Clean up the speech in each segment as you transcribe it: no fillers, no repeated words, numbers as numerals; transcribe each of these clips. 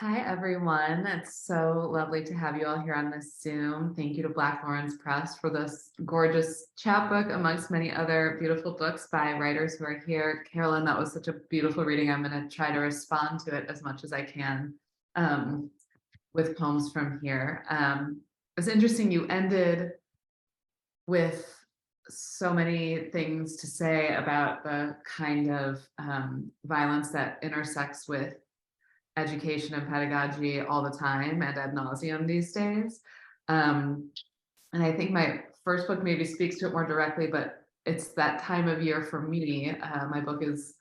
Hi, everyone. It's so lovely to have you all here on this Zoom. Thank you to Black Lawrence Press for this gorgeous chapbook, amongst many other beautiful books by writers who are here. Carolyn, that was such a beautiful reading. I'm going to try to respond to it as much as I can um, with poems from here. It's interesting you ended with so many things to say about the kind of violence that intersects with education and pedagogy all the time and ad nauseum these days. Um, and I think my first book maybe speaks to it more directly, but it's that time of year for me. My book is,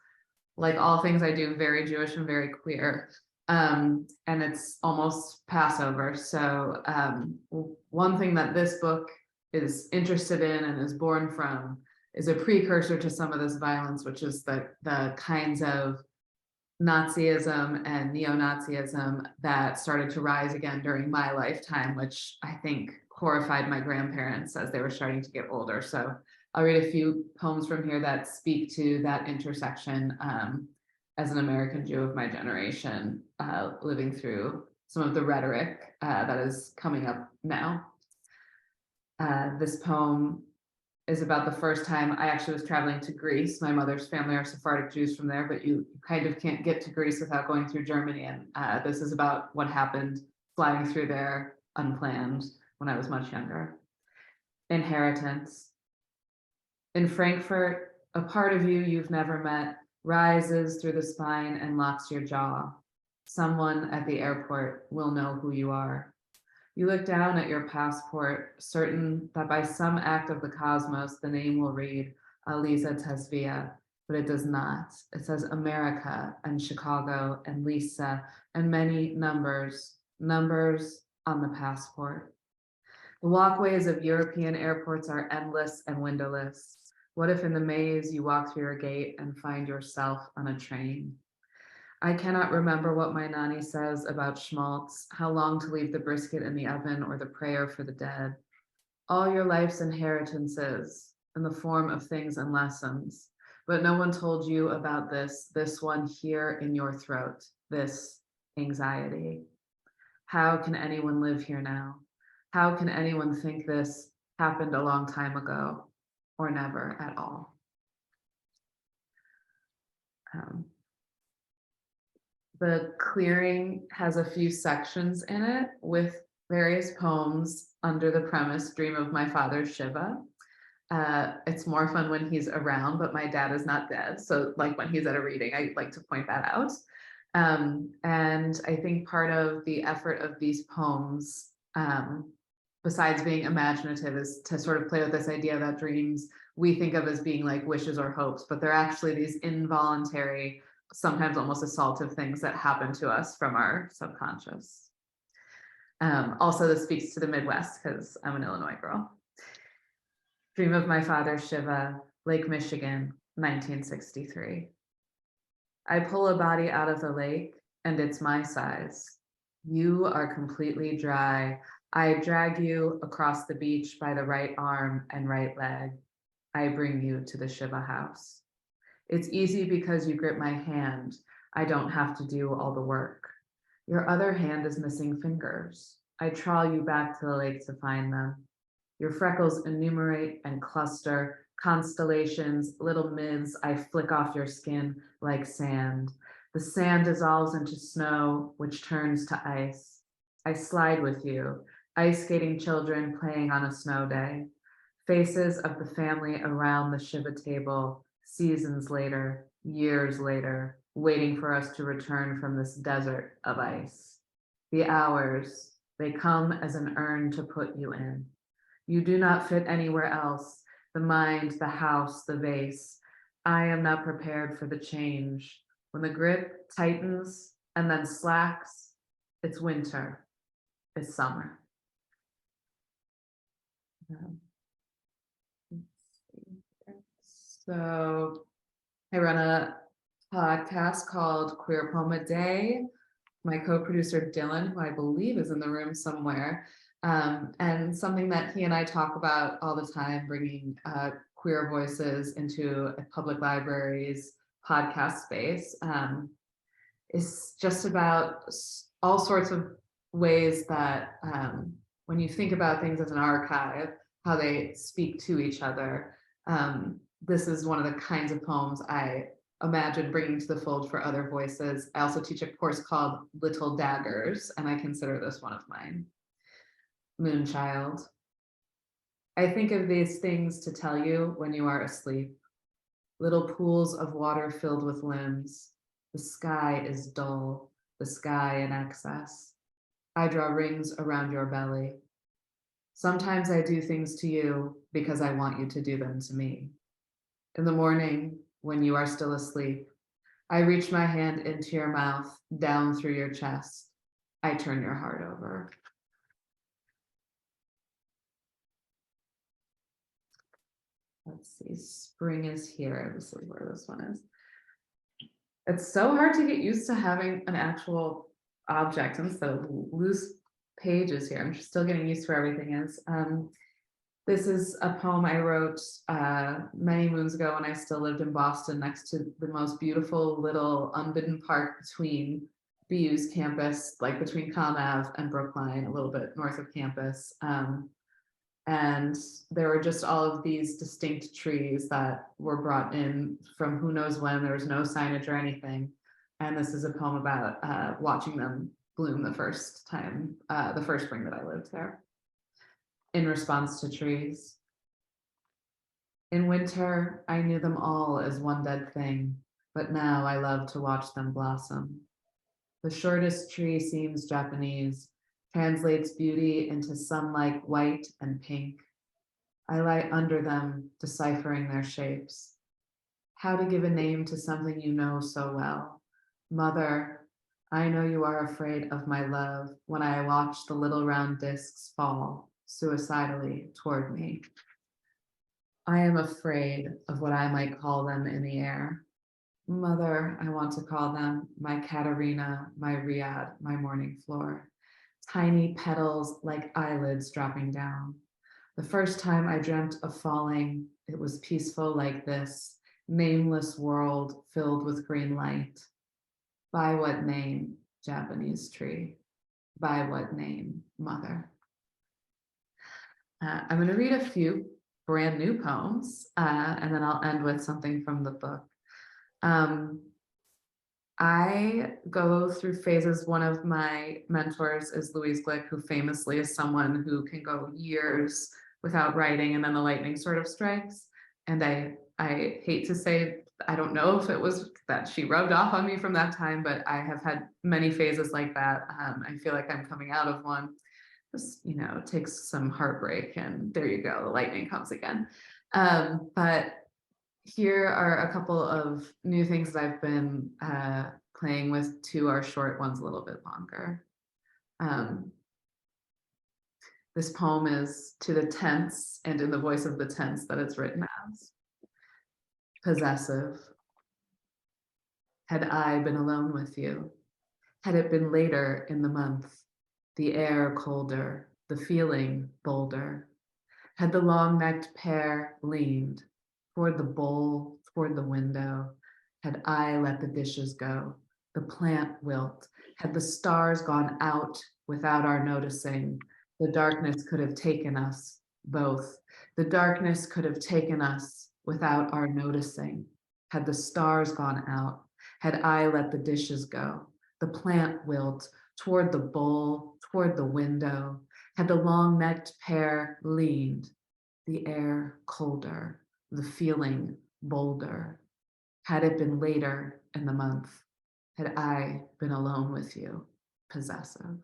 like all things I do, very Jewish and very queer. And it's almost Passover. So one thing that this book is interested in and is born from is a precursor to some of this violence, which is the kinds of Nazism and neo-Nazism that started to rise again during my lifetime, which I think horrified my grandparents as they were starting to get older. So I'll read a few poems from here that speak to that intersection as an American Jew of my generation, living through some of the rhetoric that is coming up now. This poem is about the first time I actually was traveling to Greece. My mother's family are Sephardic Jews from there, but you kind of can't get to Greece without going through Germany. And this is about what happened flying through there unplanned when I was much younger. Inheritance. In Frankfurt, a part of you you've never met rises through the spine and locks your jaw. Someone at the airport will know who you are. You look down at your passport, certain that by some act of the cosmos, the name will read Aliza Tesvia, but it does not. It says America and Chicago and Lisa and many numbers on the passport. The walkways of European airports are endless and windowless. What if in the maze you walk through your gate and find yourself on a train? I cannot remember what my nanny says about schmaltz, how long to leave the brisket in the oven, or the prayer for the dead. All your life's inheritances in the form of things and lessons. But no one told you about this one here in your throat, this anxiety. How can anyone live here now? How can anyone think this happened a long time ago or never at all? The clearing has a few sections in it with various poems under the premise Dream of My Father Shiva. It's more fun when he's around, but my dad is not dead. So like when he's at a reading, I like to point that out. And I think part of the effort of these poems, besides being imaginative, is to sort of play with this idea that dreams we think of as being like wishes or hopes, but they're actually these involuntary, sometimes almost assaultive things that happen to us from our subconscious. Also, this speaks to the Midwest because I'm an Illinois girl. Dream of My Father Shiva, Lake Michigan, 1963. I pull a body out of the lake and it's my size. You are completely dry. I drag you across the beach by the right arm and right leg. I bring you to the Shiva house. It's easy because you grip my hand. I don't have to do all the work. Your other hand is missing fingers. I trawl you back to the lake to find them. Your freckles enumerate and cluster, constellations, little myths I flick off your skin like sand. The sand dissolves into snow, which turns to ice. I slide with you, ice skating children playing on a snow day. Faces of the family around the Shiva table, seasons later, years later, waiting for us to return from this desert of ice. The hours, they come as an urn to put you in. You do not fit anywhere else, the mind, the house, the vase. I am not prepared for the change. When the grip tightens and then slacks, it's winter, it's summer. So I run a podcast called Queer Poem a Day. My co-producer Dylan, who I believe is in the room somewhere, and something that he and I talk about all the time, bringing queer voices into a public library's podcast space, is just about all sorts of ways that when you think about things as an archive, how they speak to each other. This is one of the kinds of poems I imagine bringing to the fold for other voices. I also teach a course called Little Daggers, and I consider this one of mine. Moonchild. I think of these things to tell you when you are asleep. Little pools of water filled with limbs. The sky is dull, the sky in excess. I draw rings around your belly. Sometimes I do things to you because I want you to do them to me. In the morning, when you are still asleep, I reach my hand into your mouth, down through your chest. I turn your heart over. Let's see, spring is here. This is where this one is. It's so hard to get used to having an actual object instead of loose pages here. I'm just still getting used to where everything is. This is a poem I wrote many moons ago when I still lived in Boston, next to the most beautiful little unbidden park between BU's campus, like between Comm Ave and Brookline, a little bit north of campus. And there were just all of these distinct trees that were brought in from who knows when. There was no signage or anything. And this is a poem about watching them bloom the first time, the first spring that I lived there. In response to trees. In winter, I knew them all as one dead thing, but now I love to watch them blossom. The shortest tree seems Japanese, translates beauty into sun-like white and pink. I lie under them, deciphering their shapes. How to give a name to something you know so well. Mother, I know you are afraid of my love when I watch the little round discs fall suicidally toward me. I am afraid of what I might call them in the air. Mother, I want to call them my Katerina, my Riyadh, my morning floor. Tiny petals like eyelids dropping down. The first time I dreamt of falling, it was peaceful like this, nameless world filled with green light. By what name, Japanese tree? By what name, mother? I'm going to read a few brand new poems, and then I'll end with something from the book. I go through phases. One of my mentors is Louise Glick, who famously is someone who can go years without writing, and then the lightning sort of strikes. And I hate to say, I don't know if it was that she rubbed off on me from that time, but I have had many phases like that. I feel like I'm coming out of one. Just, takes some heartbreak, and there you go, the lightning comes again. But here are a couple of new things that I've been playing with. Two are short, one's a little bit longer. This poem is to the tense and in the voice of the tense that it's written as. Possessive. Had I been alone with you? Had it been later in the month? The air colder, the feeling bolder? Had the long-necked pair leaned toward the bowl, toward the window? Had I let the dishes go, the plant wilt? Had the stars gone out without our noticing? The darkness could have taken us both. The darkness could have taken us without our noticing. Had the stars gone out? Had I let the dishes go, the plant wilt toward the bowl, toward the window? Had the long-necked pair leaned, the air colder, the feeling bolder? Had it been later in the month? Had I been alone with you? Possessive.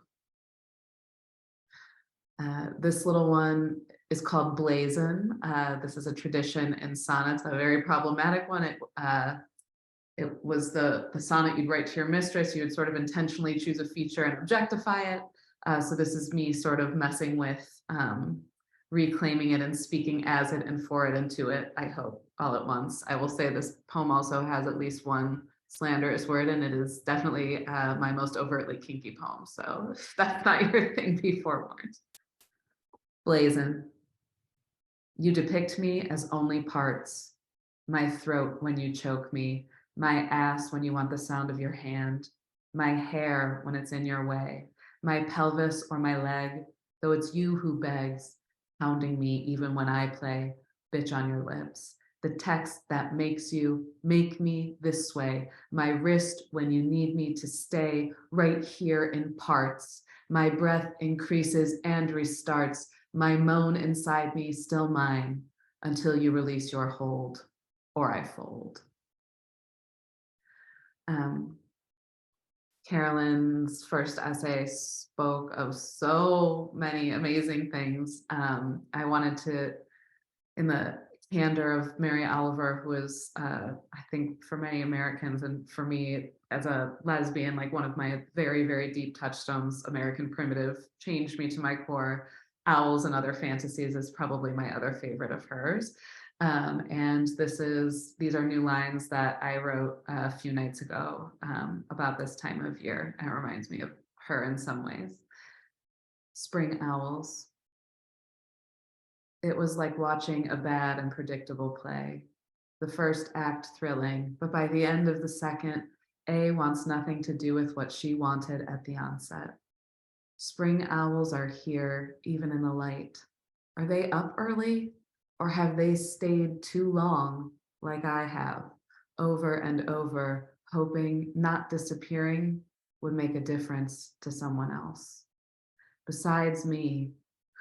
This little one is called Blazon. This is a tradition in sonnets, a very problematic one. It was the sonnet you'd write to your mistress. You would sort of intentionally choose a feature and objectify it. So this is me sort of messing with reclaiming it and speaking as it and for it and to it, I hope, all at once. I will say this poem also has at least one slanderous word, and it is definitely my most overtly kinky poem. So if that's not your thing, be forewarned. Blazon. You depict me as only parts. My throat when you choke me, my ass when you want the sound of your hand, my hair when it's in your way, my pelvis or my leg, though it's you who begs, pounding me even when I play bitch on your lips. The text that makes you make me this way, my wrist when you need me to stay right here in parts. My breath increases and restarts, my moan inside me still mine, until you release your hold or I fold. Carolyn's first essay spoke of so many amazing things. I wanted to, in the candor of Mary Oliver, who is, I think for many Americans and for me as a lesbian, like one of my very, very deep touchstones, American Primitive, changed me to my core. Owls and Other Fantasies is probably my other favorite of hers. And these are new lines that I wrote a few nights ago about this time of year, and it reminds me of her in some ways. Spring owls. It was like watching a bad and predictable play. The first act thrilling, but by the end of the second, A wants nothing to do with what she wanted at the onset. Spring owls are here, even in the light. Are they up early, or have they stayed too long, like I have, over and over, hoping not disappearing would make a difference to someone else? Besides me,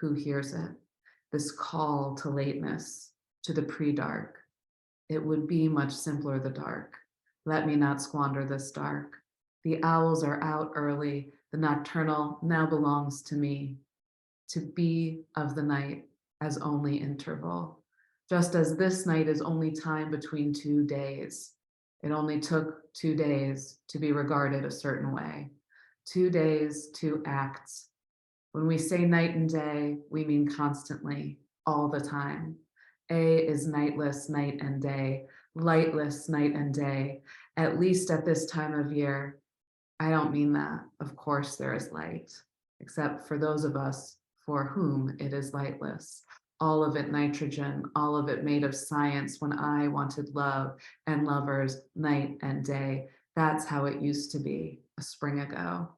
who hears it? This call to lateness, to the pre-dark. It would be much simpler, the dark. Let me not squander this dark. The owls are out early. The nocturnal now belongs to me. To be of the night as only interval. Just as this night is only time between 2 days. It only took 2 days to be regarded a certain way. 2 days, 2 acts. When we say night and day, we mean constantly, all the time. A is nightless, night and day, lightless, night and day, at least at this time of year. I don't mean that. Of course there is light, except for those of us for whom it is lightless. All of it nitrogen, all of it made of science when I wanted love and lovers night and day. That's how it used to be a spring ago.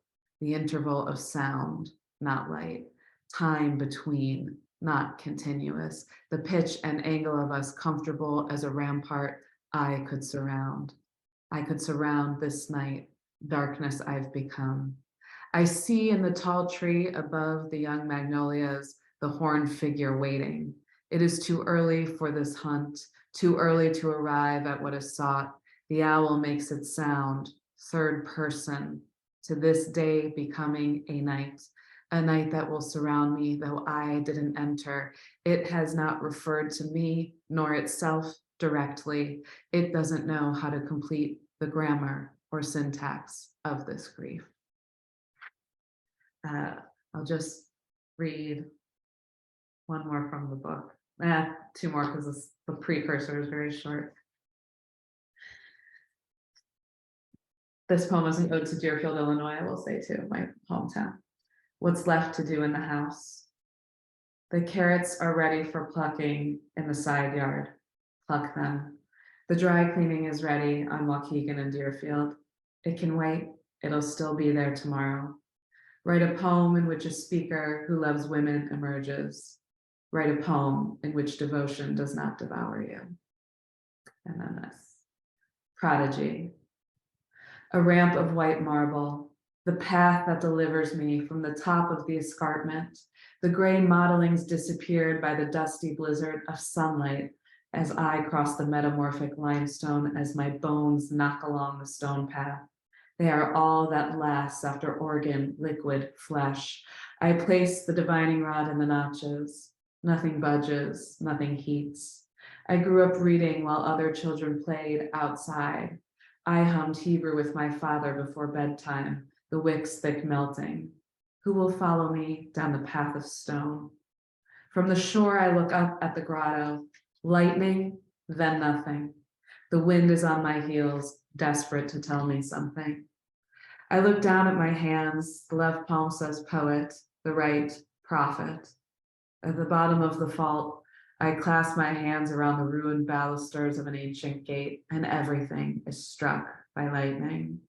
The interval of sound, not light, time between, not continuous, the pitch and angle of us comfortable as a rampart I could surround. I could surround this night, darkness I've become. I see in the tall tree above the young magnolias, the horned figure waiting. It is too early for this hunt, too early to arrive at what is sought. The owl makes its sound, third person, to this day becoming a night that will surround me, though I didn't enter. It has not referred to me nor itself directly. It doesn't know how to complete the grammar or syntax of this grief. I'll just read one more from the book. 2 more because the precursor is very short. This poem is an ode to Deerfield, Illinois, I will say too, my hometown. What's left to do in the house? The carrots are ready for plucking in the side yard. Pluck them. The dry cleaning is ready on Waukegan and Deerfield. It can wait. It'll still be there tomorrow. Write a poem in which a speaker who loves women emerges. Write a poem in which devotion does not devour you. And then this. Prodigy. A ramp of white marble, the path that delivers me from the top of the escarpment. The gray mottlings disappeared by the dusty blizzard of sunlight as I cross the metamorphic limestone as my bones knock along the stone path. They are all that lasts after organ, liquid, flesh. I place the divining rod in the notches. Nothing budges, nothing heats. I grew up reading while other children played outside. I hummed Hebrew with my father before bedtime, the wicks thick melting. Who will follow me down the path of stone? From the shore, I look up at the grotto. Lightning, then nothing. The wind is on my heels, desperate to tell me something. I look down at my hands. The left palm says poet, the right prophet. At the bottom of the fault, I clasp my hands around the ruined balusters of an ancient gate, and everything is struck by lightning.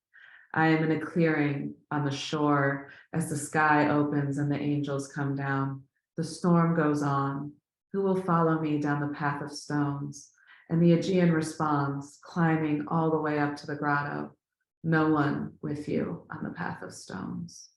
I am in a clearing on the shore as the sky opens and the angels come down. The storm goes on. Who will follow me down the path of stones? And the Aegean responds, climbing all the way up to the grotto. No one with you on the path of stones.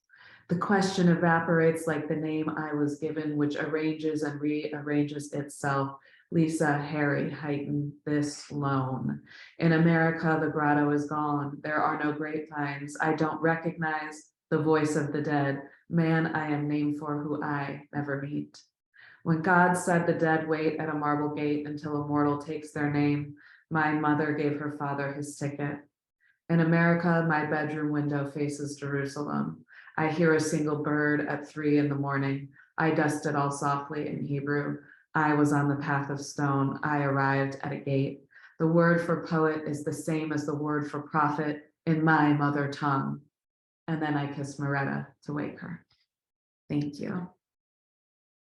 The question evaporates like the name I was given, which arranges and rearranges itself. Lisa, Harry, Hiton, this lone. In America, the grotto is gone. There are no grapevines. I don't recognize the voice of the dead. Man, I am named for who I never meet. When God said the dead wait at a marble gate until a mortal takes their name, my mother gave her father his ticket. In America, my bedroom window faces Jerusalem. I hear a single bird at 3 a.m. I dusted all softly in Hebrew. I was on the path of stone. I arrived at a gate. The word for poet is the same as the word for prophet in my mother tongue. And then I kissed Moretta to wake her. Thank you.